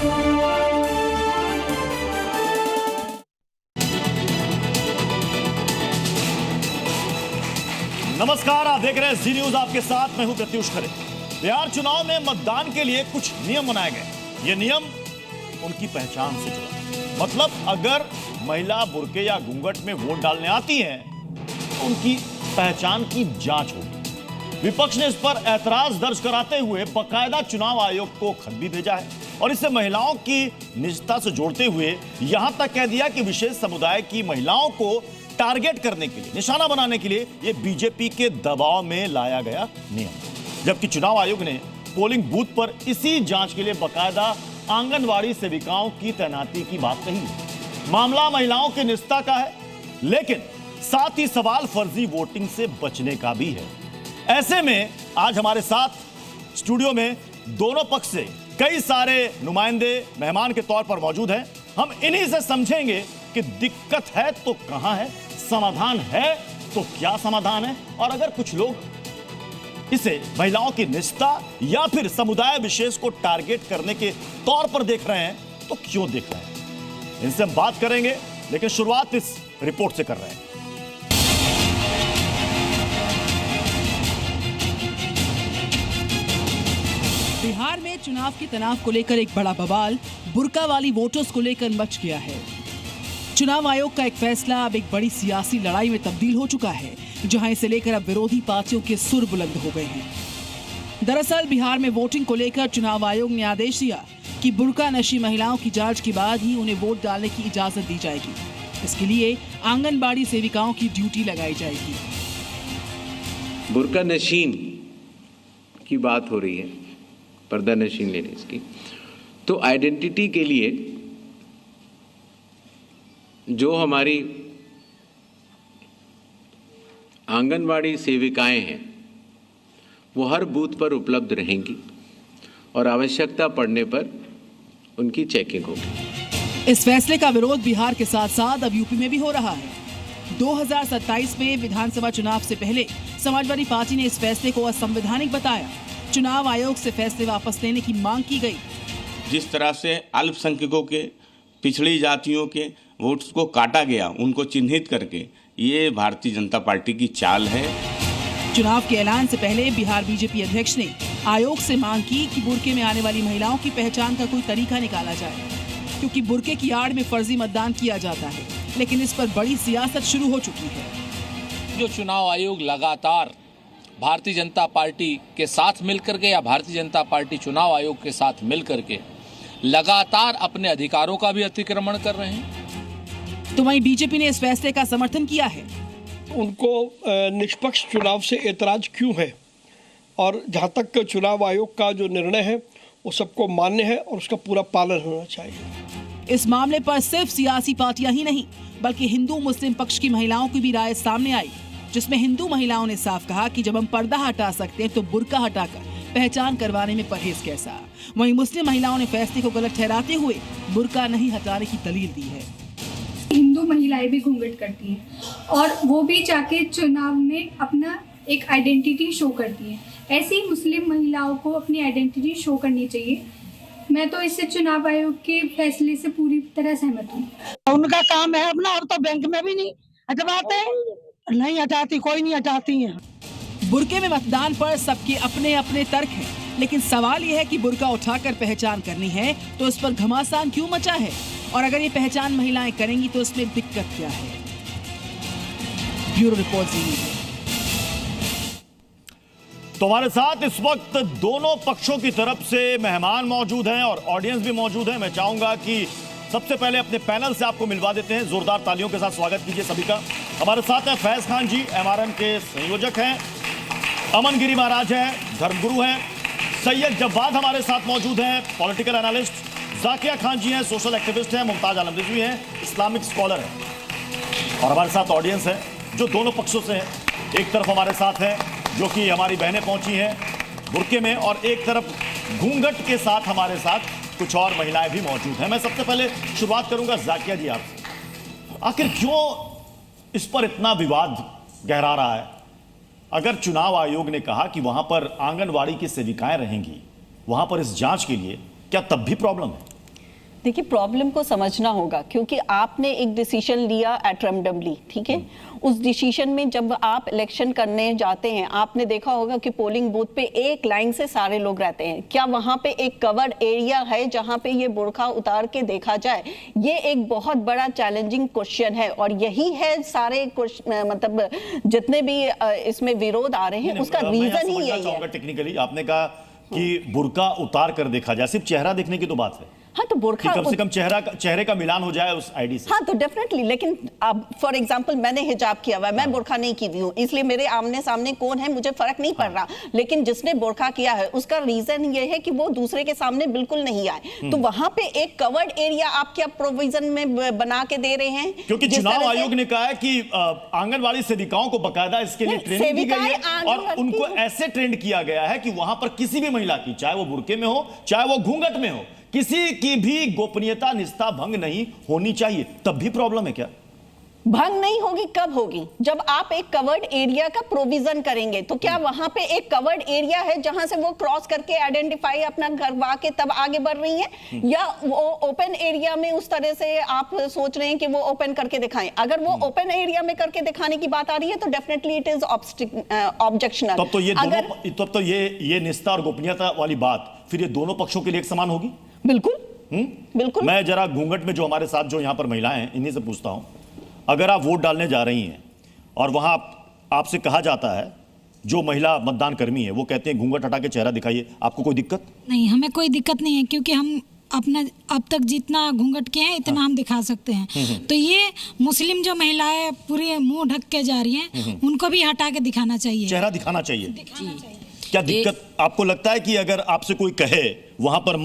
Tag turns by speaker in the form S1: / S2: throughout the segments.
S1: नमस्कार, आप देख रहे हैं जी न्यूज, आपके साथ मैं हूं प्रत्युष खरे। बिहार चुनाव में मतदान के लिए कुछ नियम बनाए गए। ये नियम उनकी पहचान से जुड़ा, मतलब अगर महिला बुर्के या घूंघट में वोट डालने आती हैं तो उनकी पहचान की जांच होगी। विपक्ष ने इस पर ऐतराज दर्ज कराते हुए बाकायदा चुनाव आयोग को खत भी भेजा है और इसे महिलाओं की निजता से जोड़ते हुए यहां तक कह दिया कि विशेष समुदाय की महिलाओं को टारगेट करने के लिए, निशाना बनाने के लिए यह बीजेपी के दबाव में लाया गया नियम। जबकि चुनाव आयोग ने पोलिंग बूथ पर इसी जांच के लिए बाकायदा आंगनवाड़ी सेविकाओं की तैनाती की बात कही है। मामला महिलाओं की निजता का है, लेकिन साथ ही सवाल फर्जी वोटिंग से बचने का भी है। ऐसे में आज हमारे साथ स्टूडियो में दोनों पक्ष से कई सारे नुमाइंदे मेहमान के तौर पर मौजूद हैं। हम इन्हीं से समझेंगे कि दिक्कत है तो कहां है, समाधान है तो क्या समाधान है, और अगर कुछ लोग इसे महिलाओं की निजता या फिर समुदाय विशेष को टारगेट करने के तौर पर देख रहे हैं तो क्यों देख रहे हैं, इनसे हम बात करेंगे। लेकिन शुरुआत इस रिपोर्ट से कर रहे हैं।
S2: बिहार में चुनाव के तनाव को लेकर एक बड़ा बवाल बुर्का वाली वोटर्स को लेकर मच गया है। चुनाव आयोग का एक फैसला अब एक बड़ी सियासी लड़ाई में तब्दील हो चुका है, जहां इसे लेकर अब विरोधी पार्टियों के सुर बुलंद हो गए हैं। दरअसल बिहार में वोटिंग को लेकर चुनाव आयोग ने आदेश दिया कि बुर्का नशी महिलाओं की जांच के बाद ही उन्हें वोट डालने की इजाजत दी जाएगी। इसके लिए आंगनबाड़ी सेविकाओं की ड्यूटी लगाई जाएगी।
S3: बुर्का नशीन की बात हो रही है, पर्दा नशीन लेडीज की, तो आइडेंटिटी के लिए जो हमारी आंगनवाड़ी सेविकाएं हैं वो हर बूथ पर उपलब्ध रहेंगी और आवश्यकता पड़ने पर उनकी चेकिंग होगी।
S2: इस फैसले का विरोध बिहार के साथ साथ अब यूपी में भी हो रहा है। 2027 में विधानसभा चुनाव से पहले समाजवादी पार्टी ने इस फैसले को असंवैधानिक बताया। चुनाव आयोग से फैसले वापस लेने की मांग की गई।
S4: जिस तरह से अल्पसंख्यकों के, पिछड़ी जातियों के वोट्स को काटा गया, उनको चिन्हित करके, ये भारतीय जनता पार्टी की चाल है।
S2: चुनाव के ऐलान से पहले बिहार बीजेपी अध्यक्ष ने आयोग से मांग की कि बुर्के में आने वाली महिलाओं की पहचान का कोई तरीका निकाला जाए, क्योंकि बुर्के की आड़ में फर्जी मतदान किया जाता है। लेकिन इस पर बड़ी सियासत शुरू हो चुकी है।
S5: जो चुनाव आयोग लगातार भारतीय जनता पार्टी के साथ मिलकर के या भारतीय जनता पार्टी चुनाव आयोग के साथ मिलकर के लगातार अपने अधिकारों का भी अतिक्रमण कर रहे हैं।
S2: तो वहीं बीजेपी ने इस फैसले का समर्थन किया है।
S6: उनको निष्पक्ष चुनाव से एतराज क्यों है, और जहां तक चुनाव आयोग का जो निर्णय है वो सबको मान्य है और उसका पूरा पालन होना चाहिए।
S2: इस मामले पर सिर्फ सियासी पार्टियां ही नहीं, बल्कि हिंदू मुस्लिम पक्ष की महिलाओं की भी राय सामने आई, जिसमें हिंदू महिलाओं ने साफ कहा कि जब हम पर्दा हटा सकते हैं तो बुर्का हटाकर पहचान करवाने में परहेज कैसा। वहीं मुस्लिम महिलाओं ने फैसले को गलत ठहराते हुए बुर्का नहीं हटाने की दलील दी है।
S7: हिंदू महिलाएं भी घूंघट करती हैं और वो भी जाके चुनाव में अपना एक आइडेंटिटी शो करती हैं। ऐसे ही मुस्लिम महिलाओं को अपनी आइडेंटिटी शो करनी चाहिए। मैं तो इससे चुनाव आयोग के फैसले से पूरी तरह सहमत हूँ।
S8: उनका काम है अपना, और तो बैंक में भी नहीं हटवाते, नहीं हटाती, कोई नहीं हटाती है।
S2: बुर्के में मतदान पर सबके अपने अपने तर्क हैं, लेकिन सवाल यह है कि बुर्का उठाकर पहचान करनी है तो इस पर घमासान क्यों मचा है, और अगर ये पहचान महिलाएं करेंगी तो इसमें दिक्कत क्या है। ब्यूरो रिपोर्ट जी न्यूज़।
S1: तो हमारे साथ इस वक्त दोनों पक्षों की तरफ से मेहमान मौजूद हैं और ऑडियंस भी मौजूद है। मैं चाहूंगा कि सबसे पहले अपने पैनल से आपको मिलवा देते हैं। जोरदार तालियों के साथ स्वागत कीजिए सभी का। हमारे साथ हैं फैज खान जी, एमआरएम के संयोजक हैं, अमन गिरी महाराज हैं, धर्मगुरु हैं, सैयद जब्बाद हमारे साथ मौजूद हैं, पॉलिटिकल एनालिस्ट, जाकिया खान जी हैं, सोशल एक्टिविस्ट हैं, मुमताज आलम रिजवी हैं, इस्लामिक स्कॉलर हैं। और हमारे साथ ऑडियंस है जो दोनों पक्षों से है। एक तरफ हमारे साथ है जो कि हमारी बहनें पहुंची हैं बुर्के में, और एक तरफ घूंघट के साथ हमारे साथ कुछ और महिलाएं भी मौजूद हैं। मैं सबसे पहले शुरुआत करूंगा जाकिया जी आपसे। आखिर क्यों इस पर इतना विवाद गहरा रहा है? अगर चुनाव आयोग ने कहा कि वहां पर आंगनवाड़ी की सेविकाएं रहेंगी, वहां पर इस जांच के लिए, क्या तब भी प्रॉब्लम है?
S9: देखिए, प्रॉब्लम को समझना होगा, क्योंकि आपने एक डिसीजन लिया एट रैंडमली, ठीक है। उस डिसीजन में जब आप इलेक्शन करने जाते हैं, आपने देखा होगा कि पोलिंग बूथ पे एक लाइन से सारे लोग रहते हैं। क्या वहां पे एक कवर्ड एरिया है जहां पे ये बुर्का उतार के देखा जाए? ये एक बहुत बड़ा चैलेंजिंग क्वेश्चन है, और यही है सारे मतलब जितने भी इसमें विरोध आ रहे हैं उसका रीजन ही यही है।
S1: टेक्निकली आपने कहा कि बुर्का उतार कर देखा जाए, सिर्फ चेहरा देखने की तो बात है।
S9: हाँ, तो बुर्का
S1: कम से कम चेहरे का मिलान हो जाए उस आईडी से।
S9: हाँ, तो डेफिनेटली। लेकिन अब फॉर एग्जांपल मैंने हिजाब किया हुआ है, मैं बुर्का नहीं की हुई हूँ, इसलिए मेरे आमने सामने कौन है मुझे फर्क नहीं पड़ रहा। लेकिन जिसने बुर्का किया है उसका रीजन ये है कि वो दूसरे के सामने बिल्कुल नहीं आए। तो वहां पे एक कवर्ड एरिया आप क्या प्रोविजन में बना के दे रहे हैं?
S1: क्योंकि चुनाव आयोग ने कहा है कि आंगनबाड़ी सेविकाओं को बकायदा इसके लिए ट्रेनिंग दी गई है, और उनको ऐसे ट्रेंड किया गया है कि वहां पर किसी भी महिला की, चाहे वो बुर्के में हो चाहे वो घूंघट में हो, किसी की भी गोपनीयता निष्ठा भंग नहीं होनी चाहिए। तब भी प्रॉब्लम है क्या?
S9: भंग नहीं होगी, कब होगी? जब आप एक कवर्ड एरिया का प्रोविजन करेंगे। तो क्या वहां पे एक कवर्ड एरिया है जहां से वो क्रॉस करके आइडेंटिफाई अपना करवा के तब आगे बढ़ रही हैं, या वो ओपन एरिया में उस तरह से आप सोच रहे हैं कि वो ओपन करके दिखाएं? अगर वो ओपन एरिया में करके दिखाने की बात आ रही है तो डेफिनेटली इट इज ऑब्जेक्शनल।
S1: तब तो ये निष्ठा और गोपनीयता वाली बात फिर ये दोनों पक्षों के लिए एक समान होगी?
S9: बिल्कुल। बिल्कुल।
S1: मैं जरा घूंघट में जो हमारे साथ जो यहाँ पर महिलाएं हैं इन्हीं से पूछता हूं, अगर आप वोट डालने जा रही हैं और वहां आपसे कहा जाता है, जो महिला मतदान कर्मी है वो कहते हैं घूंघट हटा के चेहरा दिखाइए, आपको कोई दिक्कत?
S10: नहीं, हमें कोई दिक्कत नहीं है, क्योंकि हम अपना अब तक जितना घूंघट किए हैं इतना हम दिखा सकते हैं। तो ये मुस्लिम जो महिलाएं पूरे मुंह ढक के जा रही हैं उनको भी हटा के दिखाना चाहिए,
S1: चेहरा दिखाना चाहिए। क्या दिक्कत आपको लगता है कि अगर आपसे कोई कहे वहां पर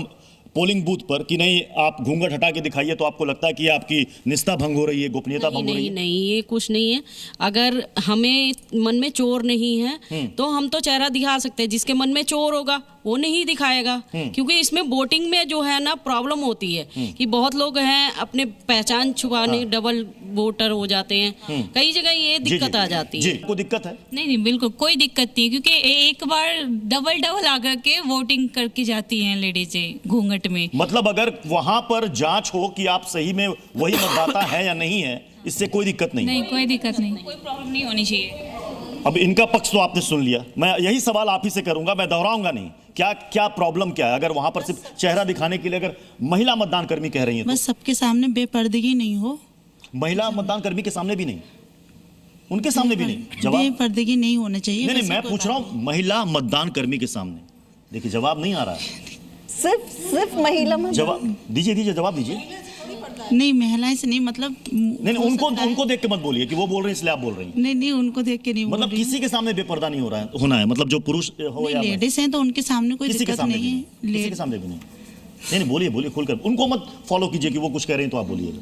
S1: पोलिंग बूथ पर कि नहीं आप घूंघट हटा के दिखाइए, तो आपको लगता है कि आपकी निष्ठा भंग हो रही है, गोपनीयता भंग हो रही है?
S11: नहीं, ये कुछ नहीं है। अगर हमें मन में चोर नहीं है तो हम तो चेहरा दिखा सकते हैं। जिसके मन में चोर होगा वो नहीं दिखाएगा, क्योंकि इसमें वोटिंग में जो है ना प्रॉब्लम होती है कि बहुत लोग हैं अपने पहचान छुपाने डबल वोटर हो जाते हैं, कई जगह ये दिक्कत आ जाती है।
S1: कोई दिक्कत है?
S10: नहीं, बिल्कुल कोई दिक्कत नहीं, क्योंकि एक बार डबल आकर के वोटिंग करके जाती हैं लेडीजें घूंघट में।
S1: मतलब अगर वहां पर जांच हो कि आप सही में वही मतदाता है या नहीं है, इससे कोई दिक्कत नहीं?
S10: नहीं, कोई दिक्कत नहीं, कोई प्रॉब्लम नहीं होनी चाहिए।
S1: अब इनका पक्ष तो आपने सुन लिया, मैं यही सवाल आप ही से करूंगा, मैं दोहराऊंगा नहीं। क्या प्रॉब्लम क्या है अगर वहां पर सिर्फ चेहरा दिखाने के लिए अगर महिला मतदान कर्मी कह रही है?
S12: बस सबके सामने बेपर्दगी नहीं हो।
S1: महिला मतदान कर्मी के सामने भी नहीं, उनके सामने भी नहीं? जवाब
S12: बेपर्दगी नहीं होना चाहिए।
S1: नहीं, मैं पूछ रहा हूँ महिला मतदान कर्मी के सामने। देखिए जवाब नहीं आ रहा है।
S9: सिर्फ महिला
S1: जवाब दीजिए, जवाब दीजिए।
S12: नहीं, महिलाएं से नहीं, मतलब
S1: नहीं, उनको देख के मत बोलिए कि वो बोल रहे हैं इसलिए आप बोल रही हैं।
S12: नहीं, उनको देख के नहीं,
S1: मतलब किसी के सामने बेपर्दा नहीं हो रहा है, होना है, मतलब जो पुरुष हो या
S12: लेडीज हैं तो उनके सामने कोई दिक्कत नहीं है।
S1: किसी के सामने भी नहीं, बोलिए खुलकर, उनको मत फॉलो कीजिए कि वो कुछ कह रही हैं तो आप बोलिए।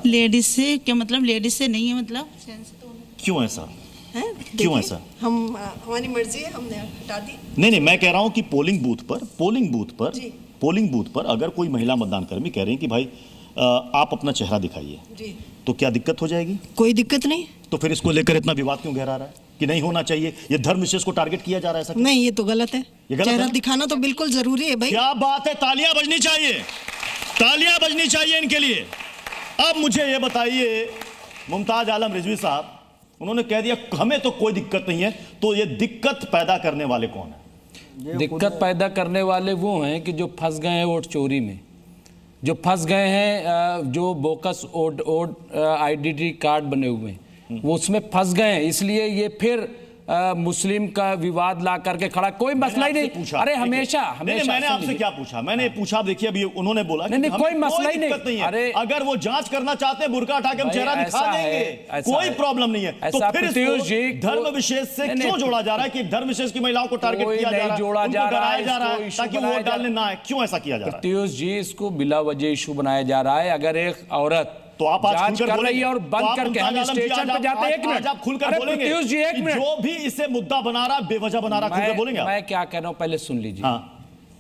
S12: लेडीज से क्या मतलब? लेडीज से नहीं है मतलब?
S1: क्यों ऐसा? क्यों ऐसा?
S13: हमारी मर्जी है, हमने हटा दी।
S1: नहीं, मैं कह रहा हूं कि पोलिंग बूथ पर अगर कोई महिला मतदान कर्मी कह रही है कि भाई आप अपना चेहरा दिखाइए, तो क्या दिक्कत हो जाएगी?
S13: कोई दिक्कत नहीं।
S1: तो फिर इसको लेकर इतना विवाद क्यों गहरा रहा है कि नहीं होना चाहिए? ये धर्म विशेष को टारगेट किया जा रहा है? ऐसा
S13: नहीं, ये तो गलत है। चेहरा दिखाना तो बिल्कुल जरूरी है भाई।
S1: क्या बात है, तालियां बजनी चाहिए इनके लिए। अब मुझे ये बताइए, मुमताज आलम रिजवी साहब, उन्होंने कह दिया हमें तो कोई दिक्कत नहीं है, तो ये दिक्कत पैदा करने वाले कौन है?
S14: दिक्कत पैदा करने वाले वो हैं कि जो फंस गए हैं वोट चोरी में, जो फंस गए हैं, जो बोकस आइडेंटिटी कार्ड बने हुए हैं वो उसमें फंस गए हैं, इसलिए ये फिर मुस्लिम का विवाद ला करके खड़ा। कोई मसला ही नहीं। अरे हमेशा
S1: मैंने आपसे क्या पूछा? मैंने पूछा, देखिए अभी उन्होंने बोला
S14: नहीं, कोई मसला ही नहीं।
S1: अरे अगर वो जांच करना चाहते हैं, बुर्का हटा के हम चेहरा दिखा देंगे, कोई प्रॉब्लम नहीं है। तो फिर इसको धर्म विशेष से क्यों जोड़ा जा रहा है कि धर्म विशेष की महिलाओं को टारगेट किया जा रहा है, उनको डराया जा रहा है ताकि वोट डालने ना आए? क्यों ऐसा किया जा रहा है?
S14: प्रत्युष जी, इसको बिला वजह इशू बनाया जा रहा है। अगर एक औरत
S1: तो आप आज खुलकर
S14: कर रही है और बंद करके हम स्टेशन पर जाते हैं, एक मिनट
S1: आप खुलकर बोलेंगे
S14: जी, एक मिनट,
S1: जो भी इसे मुद्दा बना रहा, बेवजह बना रहा, खुलकर बोलेंगे?
S14: मैं क्या कह रहा हूं पहले सुन लीजिए।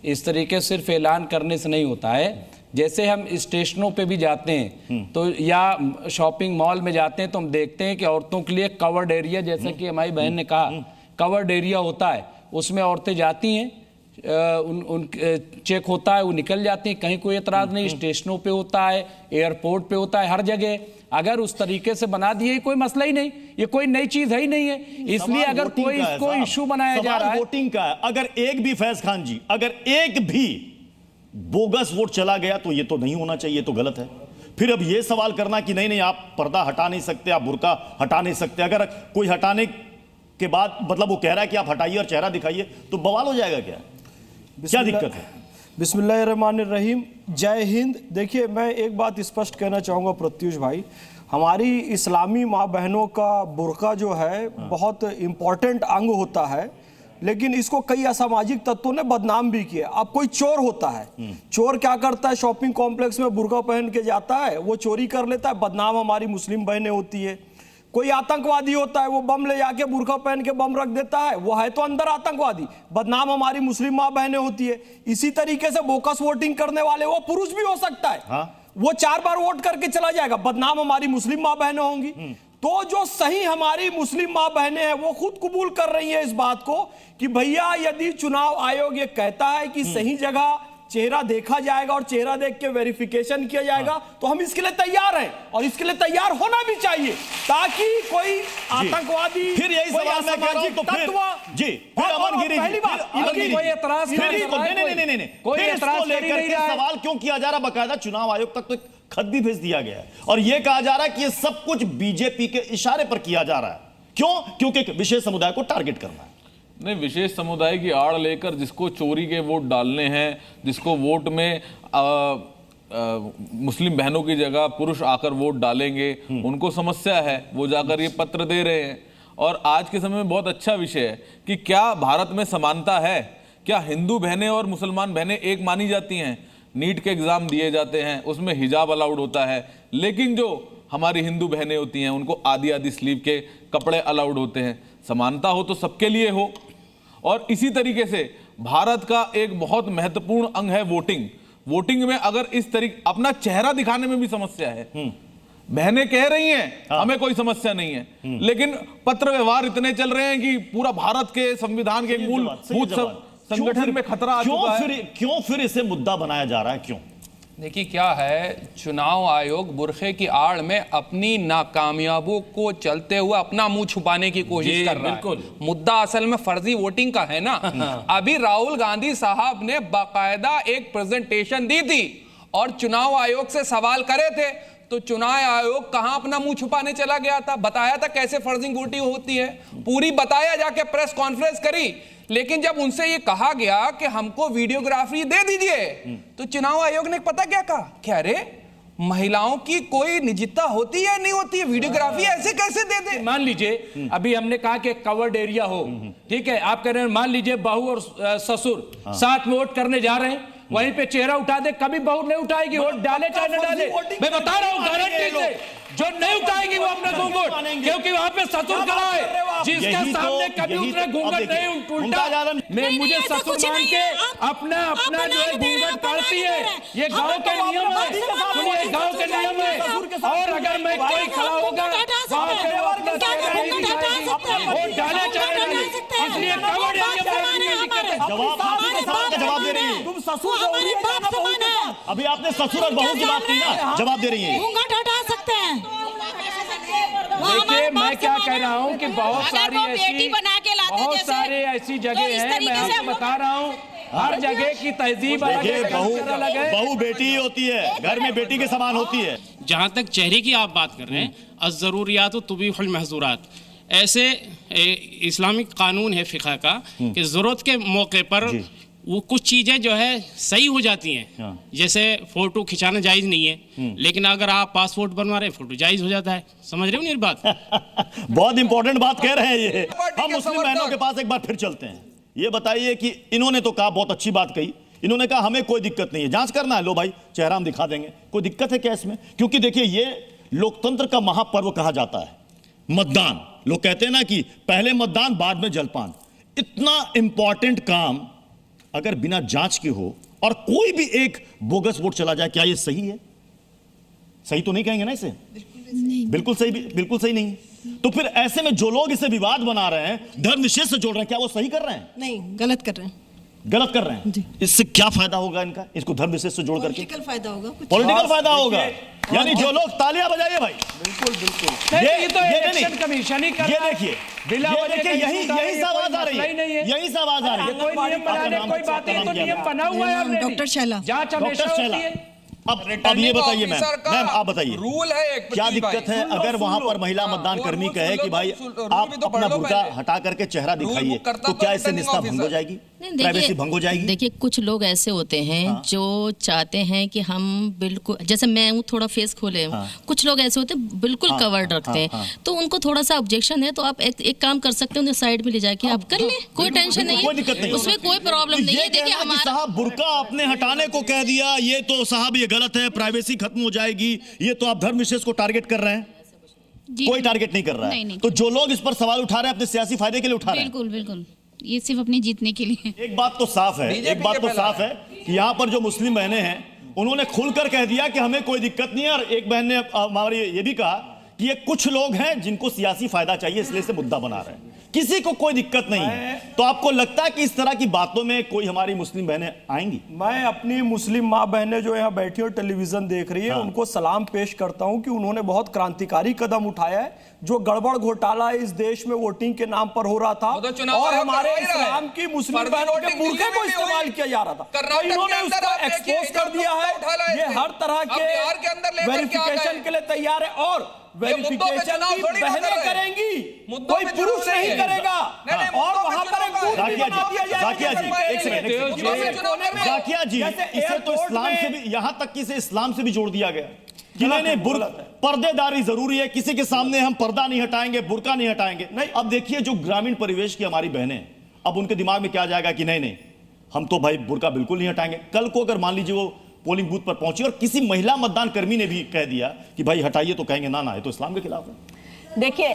S14: इस तरीके सिर्फ ऐलान करने से नहीं होता है। जैसे हम स्टेशनों पे भी जाते हैं तो या शॉपिंग मॉल में जाते हैं तो हम देखते हैं कि औरतों के लिए कवर्ड एरिया, जैसा कि हमारी बहन ने कहा, कवर्ड एरिया होता है, उसमें औरतें जाती हैं, उन चेक होता है, वो निकल जाते हैं, कहीं कोई एतराज नहीं। स्टेशनों पे होता है, एयरपोर्ट पे होता है, हर जगह। अगर उस तरीके से बना दिए कोई मसला ही नहीं, ये कोई नई चीज है ही नहीं है। इसलिए अगर कोई इसको इशू बनाया जा रहा है,
S1: वोटिंग का है। अगर एक भी फैज खान जी, अगर एक भी बोगस वोट चला गया तो ये तो नहीं होना चाहिए, तो गलत है। फिर अब ये सवाल करना कि नहीं नहीं आप पर्दा हटा नहीं सकते, आप बुर्का हटा नहीं सकते, अगर कोई हटाने के बाद मतलब वो कह रहा है कि आप हटाइए और चेहरा दिखाइए, तो बवाल हो जाएगा क्या? क्या दिक्कत है?
S6: बिस्मिल्लाहिर्रहमानिर्रहीम, जय हिंद। देखिए, मैं एक बात स्पष्ट कहना चाहूँगा प्रत्युष भाई, हमारी इस्लामी माँ बहनों का बुर्का जो है बहुत इम्पॉर्टेंट अंग होता है, लेकिन इसको कई असामाजिक तत्वों ने बदनाम भी किया। अब कोई चोर होता है, चोर क्या करता है, शॉपिंग कॉम्प्लेक्स में बुर्का पहन के जाता है, वो चोरी कर लेता है, बदनाम हमारी मुस्लिम बहनें होती है। कोई आतंकवादी होता है, वो बम ले जाके बुर्का पहन के बम रख देता है, वो है तो अंदर आतंकवादी, बदनाम हमारी मुस्लिम माँ बहनें होती है। इसी तरीके से बोकस वोटिंग करने वाले वो पुरुष भी हो सकता है, वो 4 बार वोट करके चला जाएगा, बदनाम हमारी मुस्लिम माँ बहनें होंगी। तो जो सही हमारी मुस्लिम माँ बहनें हैं वो खुद कबूल कर रही हैं इस बात को कि भैया यदि चुनाव आयोग ये कहता है कि सही जगह चेहरा देखा जाएगा और चेहरा देख के वेरिफिकेशन किया जाएगा, तो हम इसके लिए तैयार हैं और इसके लिए तैयार होना भी चाहिए, ताकि कोई आतंकवादी,
S1: फिर यही सवाल मैं कह रहा हूं, तो फिर जी फिर अमनगिरी
S6: पहली बात,
S14: कोई एतराज
S1: नहीं, कोई एतराज लेकर के सवाल क्यों किया जा रहा? बकायदा चुनाव आयोग तक तो खत भी भेज दिया गया है और यह कहा जा रहा है कि यह सब कुछ बीजेपी के इशारे पर किया जा रहा है। क्यों? क्योंकि विशेष समुदाय को टारगेट करना है।
S15: नहीं, विशेष समुदाय की आड़ लेकर जिसको चोरी के वोट डालने हैं, जिसको वोट में मुस्लिम बहनों की जगह पुरुष आकर वोट डालेंगे, उनको समस्या है, वो जाकर ये पत्र दे रहे हैं। और आज के समय में बहुत अच्छा विषय है कि क्या भारत में समानता है? क्या हिंदू बहनें और मुसलमान बहनें एक मानी जाती हैं? नीट के एग्ज़ाम दिए जाते हैं, उसमें हिजाब अलाउड होता है, लेकिन जो हमारी हिंदू बहनें होती हैं उनको आधी आधी स्लीव के कपड़े अलाउड होते हैं। समानता हो तो सबके लिए हो। और इसी तरीके से भारत का एक बहुत महत्वपूर्ण अंग है वोटिंग। वोटिंग में अगर इस तरीके अपना चेहरा दिखाने में भी समस्या है, बहनें कह रही हैं हमें कोई समस्या नहीं है, लेकिन पत्र व्यवहार इतने चल रहे हैं कि पूरा भारत के संविधान के मूलभूत संगठन में खतरा आ चुका है।
S1: क्यों फिर इसे मुद्दा बनाया जा रहा है? क्यों?
S16: देखिए क्या है, चुनाव आयोग बुरखे की आड़ में अपनी नाकामयाबों को चलते हुए अपना मुंह छुपाने की कोशिश कर रहा है। मुद्दा असल में फर्जी वोटिंग का है ना। अभी राहुल गांधी साहब ने बाकायदा एक प्रेजेंटेशन दी थी और चुनाव आयोग से सवाल करे थे, तो चुनाव आयोग कहां अपना मुंह छुपाने चला गया था? बताया था कैसे फर्जी वोटिंग होती है, पूरी बताया, जाके प्रेस कॉन्फ्रेंस करी। लेकिन जब उनसे ये कहा गया कि हमको वीडियोग्राफी दे दीजिए, तो चुनाव आयोग ने पता क्या कहा? क्या रे, महिलाओं की कोई निजता होती है नहीं होती है, वीडियोग्राफी ऐसे कैसे दे दे?
S14: मान लीजिए अभी हमने कहा कि कवर्ड एरिया हो, ठीक है, आप कह रहे हैं मान लीजिए बहू और ससुर साथ में वोट करने जा रहे हैं, वहीं पे चेहरा उठा दे, कभी बहू नहीं उठाएगी, वोट डाले चाहे न डाले। मैं बता रहा हूं गारंटी से, जो नहीं उठाएगी वो अपना घूंघट, क्योंकि वहां पे ससुर खड़ा है जिसके सामने कभी उसने घूंघट नहीं उल्टा। मैं मुझे ससुर मान के अपना जो है घूंघट काटती है, ये गांव के नियम है, सुनिए गांव के नियम है। और अगर मैं कोई खड़ा होगा वहां पे वोट डाले चाहे नहीं, इसलिए कवर
S1: जवाब दे रही है। तुम ससुर अभी आपने ससुर और बहू की बात की ना, जवाब दे रही है।
S10: हटा सकते हैं।
S14: देखिए मैं क्या कह रहा हूँ कि बहुत सारी ऐसी जगह है, मैं आपको बता रहा हूँ, हर जगह की तहजीब अलग है।
S1: बहू बेटी होती है, घर में बेटी के समान होती है।
S17: जहाँ तक चेहरे की आप बात कर रहे हैं, अज़रूरियात तुबीहुल महज़ूरात, ऐसे इस्लामिक कानून है फ़िक़ह का कि ज़रूरत के मौके पर वो कुछ चीज़ें जो है सही हो जाती हैं। जैसे फोटो खिंचाना जायज़ नहीं है, लेकिन अगर आप पासपोर्ट बनवा रहे हैं फोटो जायज़ हो जाता है। समझ रहे हो मेरी बात?
S1: बहुत इंपॉर्टेंट बात कह रहे हैं ये। हम मुस्लिम बहनों के पास एक बार फिर चलते हैं। ये बताइए कि इन्होंने तो कहा, बहुत अच्छी बात कही, इन्होंने कहा हमें कोई दिक्कत नहीं है, जांच करना है, लो भाई चेहरा हम दिखा देंगे, कोई दिक्कत है क्या इसमें? क्योंकि देखिए ये लोकतंत्र का महापर्व कहा जाता है, मतदान। लोग कहते हैं ना कि पहले मतदान बाद में जलपान। इतना इंपॉर्टेंट काम अगर बिना जांच के हो और कोई भी एक बोगस वोट चला जाए, क्या ये सही है? सही तो नहीं कहेंगे ना इसे? बिल्कुल सही नहीं। तो फिर ऐसे में जो लोग इसे विवाद बना रहे हैं, धर्म निषेध से जोड़ रहे हैं, क्या वो सही कर रहे हैं?
S13: नहीं, गलत कर रहे हैं।
S1: गलत कर रहे हैं। इससे क्या फायदा होगा इनका, इसको धर्म विशेष से जोड़ करके?
S13: पॉलिटिकल फायदा होगा,
S1: पॉलिटिकल फायदा होगा। यानी जो लोग तालियां बजाइए भाई,
S6: बिल्कुल बिल्कुल,
S14: ये तो इलेक्शन कमीशन ही कर रहा है।
S1: ये देखिए यही सा आवाज आ रही है, यही सा आवाज आ रही है।
S14: कोई नियम बनाने कोई बात है, तो नियम बना हुआ है ऑलरेडी।
S13: डॉक्टर शैला,
S14: जांच हमेशा होती है।
S1: अब ये बताइए मैम आप बताइए,
S18: रूल है एक,
S1: क्या दिक्कत है अगर वहां पर महिला मतदान कर्मी कहे कि भाई आप अपना बुर्का हटा करके चेहरा दिखाइए, तो क्या इससे निष्ठा भंग हो जाएगी, प्राइवेसी भंग हो जाएगी?
S19: देखिए कुछ लोग ऐसे होते हैं जो चाहते हैं कि हम बिल्कुल, जैसे मैं हूँ थोड़ा फेस खोले, कुछ लोग ऐसे होते हैं बिल्कुल कवर्ड रखते हैं, तो उनको थोड़ा सा ऑब्जेक्शन है, तो आप एक काम कर सकते हैं, उन्हें साइड में ले जाके आप कर लें, कोई टेंशन नहीं है, उसमें कोई प्रॉब्लम नहीं है। देखिए हमारा
S1: साहब बुर्का आपने हटाने को कह दिया, ये तो साहब ये गलत है, प्राइवेसी खत्म हो जाएगी, ये तो आप धर्म विशेष को टारगेट कर रहे हैं। कोई टारगेट नहीं कर रहा है। तो जो लोग इस पर सवाल उठा रहे हैं अपने सियासी फायदे के लिए उठा रहे हैं।
S20: बिल्कुल बिल्कुल, ये सिर्फ अपनी जीतने के लिए।
S1: एक बात तो साफ है, कि यहाँ पर जो मुस्लिम बहनें हैं उन्होंने खुलकर कह दिया कि हमें कोई दिक्कत नहीं है, और एक बहन ने हमारी ये भी कहा कि ये कुछ लोग हैं जिनको सियासी फायदा चाहिए इसलिए से मुद्दा बना रहे हैं, किसी को कोई दिक्कत नहीं है। तो आपको लगता है कि इस तरह की बातों में कोई हमारी मुस्लिम बहनें आएंगी?
S6: मैं अपनी मुस्लिम माँ बहनें जो यहाँ बैठी और टेलीविजन देख रही है, उनको सलाम पेश करता हूँ कि उन्होंने बहुत क्रांतिकारी कदम उठाया है। जो गड़बड़ घोटाला इस देश में वोटिंग के नाम पर हो रहा था और हमारे इस्लाम की मुस्लिम बहनों के बुर्के को इस्तेमाल किया जा रहा था, तो इन्होंने उसको एक्सपोज कर दिया है। ये हर तरह के वेरिफिकेशन के लिए तैयार है, और वेरिफिकेशन भी बहनें करेंगी, कोई पुरुष नहीं करेगा। और वहां पर एक बूथ भी बना दिया जाएगा।
S1: जाकिया जी, इसे तो इस्लाम से भी, यहां तक कि इसे इस्लाम से भी जोड़ दिया गया कि नहीं पर्देदारी जरूरी है, किसी के सामने हम पर्दा नहीं हटाएंगे, बुर्का नहीं हटाएंगे। नहीं, अब देखिए जो ग्रामीण परिवेश की हमारी बहनें, अब उनके दिमाग में क्या जाएगा कि नहीं हम तो भाई बुर्का बिल्कुल नहीं हटाएंगे। कल को अगर मान लीजिए वो पोलिंग बूथ पर पहुंची और किसी महिला मतदान कर्मी ने भी कह दिया कि भाई हटाइए, तो कहेंगे ना ये तो इस्लाम के खिलाफ है।
S9: देखिए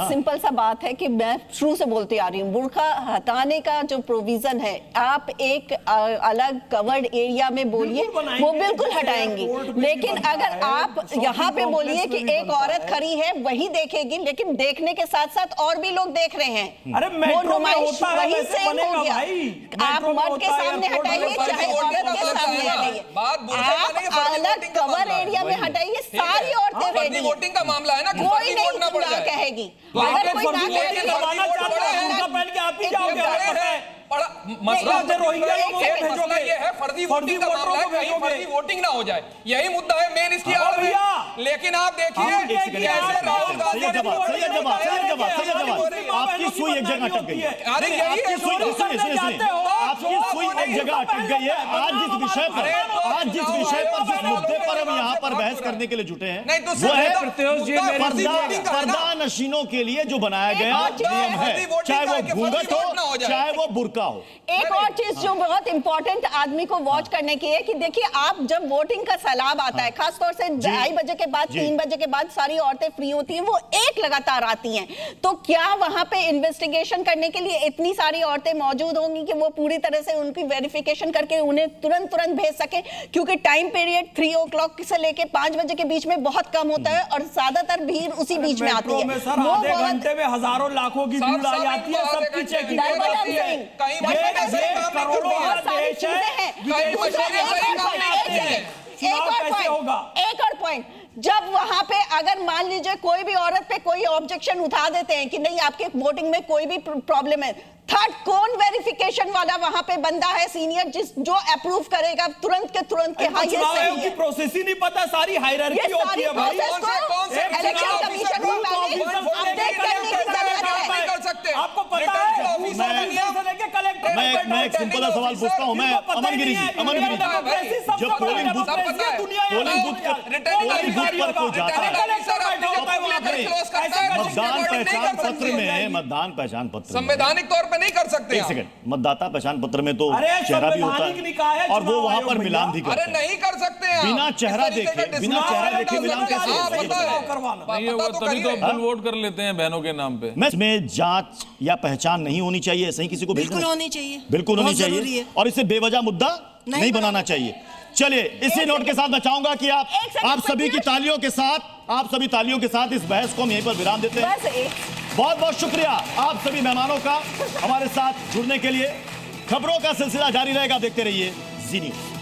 S9: सिंपल सा बात है कि मैं शुरू से बोलती आ रही हूँ, बुर्का हटाने का जो प्रोविजन है, आप एक अलग कवर्ड एरिया में बोलिए, वो बिल्कुल हटाएंगी। लेकिन अगर आप यहाँ पे बोलिए कि एक औरत खड़ी है वही देखेगी, लेकिन देखने के साथ साथ और भी लोग देख रहे हैं,
S6: अरे
S9: वो नुमाइश वही से हो गया। आप मर्द के सामने हटाइए चाहे औरत के सामने हटाइए, आप अलग कवर एरिया में हटाइए, सारी औरतें रहेंगी।
S18: वोटिंग का मामला है ना,
S9: कोई नहीं ना कहेगी। अगर कोई ना कहेगी
S6: पहन के आप ही जाओगे,
S18: मसला रोहिंग्या लोगों को भेजोगे, ये है फर्जी वोटिंग का मामला है, कहीं फर्जी वोटिंग ना हो जाए, यही मुद्दा है मेन इसकी आड़ में। लेकिन आप देखिए
S1: आपकी सुई एक जगह अटक गई है, आपकी सुई एक जगह अटक गई है। आज जिस विषय पर जिस मुद्दे पर हम यहाँ पर बहस करने के लिए जुटे हैं, वो है पर्दा नशीनों के लिए जो बनाया गया नियम है, चाहे वो घूंघट हो चाहे वो बुर्का हो।
S9: एक और चीज जो बहुत इंपॉर्टेंट आदमी को वॉच करने की है कि देखिए, आप जब वोटिंग का सैलाब आता है, खासतौर से 2:30 बजे के बाद 3 बजे के बाद सारी औरतें फ्री होती हैं, वो एक लगातार आती हैं, तो क्या वहां पे इन्वेस्टिगेशन करने के लिए इतनी सारी औरतें मौजूद होंगी कि वो पूरी तरह से उनकी वेरिफिकेशन करके उन्हें तुरंत भेज सके? क्योंकि टाइम पीरियड 3 o'clock से लेके 5 बजे के बीच में बहुत कम होता है और ज्यादातर भीड़ उसी बीच में आती है।
S6: वो आधे घंटे में हजारों लाखों की भीड़ आ जाती है, सबकी चेकिंग होती है।
S9: एक और पॉइंट, जब वहां पे अगर मान लीजिए कोई भी औरत पे कोई ऑब्जेक्शन उठा देते हैं कि नहीं आपके वोटिंग में कोई भी प्रॉब्लम है, थर्ड कौन वेरिफिकेशन वाला वहां पे बंदा है सीनियर जो अप्रूव करेगा तुरंत के तुरंत के? हाँ, ये सही है।
S6: प्रोसेस ही नहीं पता, सारी हायरार्की होती है भाई।
S9: इलेक्शन कमीशन को अपडेट करने की जरूरत है।
S6: आपको पता है
S1: मैं एक सिंपल सा सवाल पूछता हूं, मैं अमनगिरी जी, जब पोलिंग बूथ पर कोई जाता है, मतदान पहचान पत्र
S18: संवैधानिक तौर पे नहीं कर सकते।
S1: एक सेकंड, मतदाता पहचान पत्र में तो चेहरा भी होता है और वो वहां पर मिलान भी करते हैं।
S18: नहीं कर सकते हैं,
S1: बिना चेहरा देखे मिलान कैसे होगा?
S15: तभी तो अपन वोट कर लेते हैं बहनों के नाम पे।
S1: इसमें जांच या पहचान नहीं होनी चाहिए, ऐसे ही किसी को
S13: बिल्कुल होनी चाहिए,
S1: बिल्कुल होनी चाहिए, और इसे बेवजह मुद्दा नहीं बनाना चाहिए। चलिए, इसी नोट के साथ मैं चाहूंगा कि आप सभी की तालियों के साथ इस बहस को हम यहीं पर विराम देते हैं। बहुत बहुत शुक्रिया आप सभी मेहमानों का हमारे साथ जुड़ने के लिए। खबरों का सिलसिला जारी रहेगा, देखते रहिए जी न्यूज़।